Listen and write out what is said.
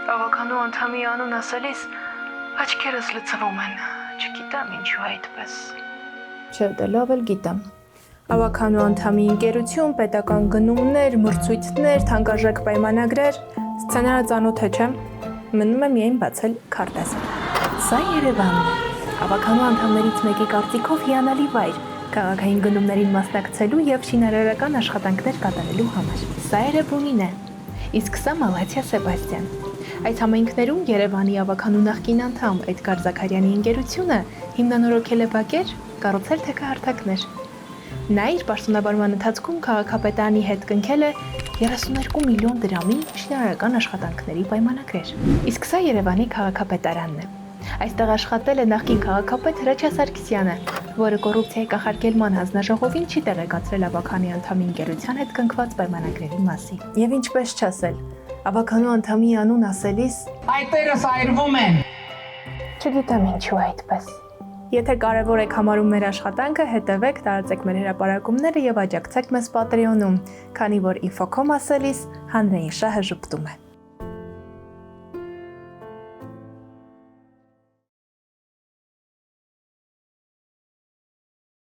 Ավականու անդամի անուն ասելիս աչքերս լցվում են, չգիտեմ ինչու այդպես։ Չէ, դե լավ էլ գիտեմ։ Ավականու անդամի ընկերություն, պետական գնումներ, մրցույթներ, թանկարժեք պայմանագրեր, սցենարը ծանոթ է, չէ՞։ Մնում է միայն բացել քարտեզը։ Սա Երևանն է։ Ավականու անդամներից մեկի կարծիքով հիանալի վայր, քաղաքային գնումներին մասնակցելու եւ շինարարական աշխատանքներ կատարելու համար։ Սա Երևանին է։ Իսկ սա Մալաթիա Սեբաստիան։ Այդ համայնքներում Երևանի ավականու նախկին անդամ Էդգար Զաքարյանի ընկերությունը հիմնանորոգել է բակեր, կառուցել թեքահարթակներ։ Նա իր պաշտոնավարման ընթացքում քաղաքապետարանի հետ կնքել է 32 միլիոն դրամի շինարարական աշխատանքների պայմանագրեր։ Իսկ սա Երևանի քաղաքապետարանն է։ Այստեղ աշխատել է նախկին քաղաքապետ Հրաչյա Սարգսյանը, որը կոռուպցիայի կանխարգելման հանձնաժողովին չի տեղեկացրել ավականի անդամի ընկերության հետ կնքված պայմանագրերի մասին։ Եվ ինչպես չասել, ավականու անդամի անուն ասելիս Այդտեղս այրվում են։ չգիտեմ ինչու այդպես։ Եթե կարևոր եք համարում մեր աշխատանքը, հետևեք, տարածեք մեր հրապարակումները եւ աջակցեք մեզ Patreon-ում, քանի որ infocom ասելիս հանրային շահը ժպտում է։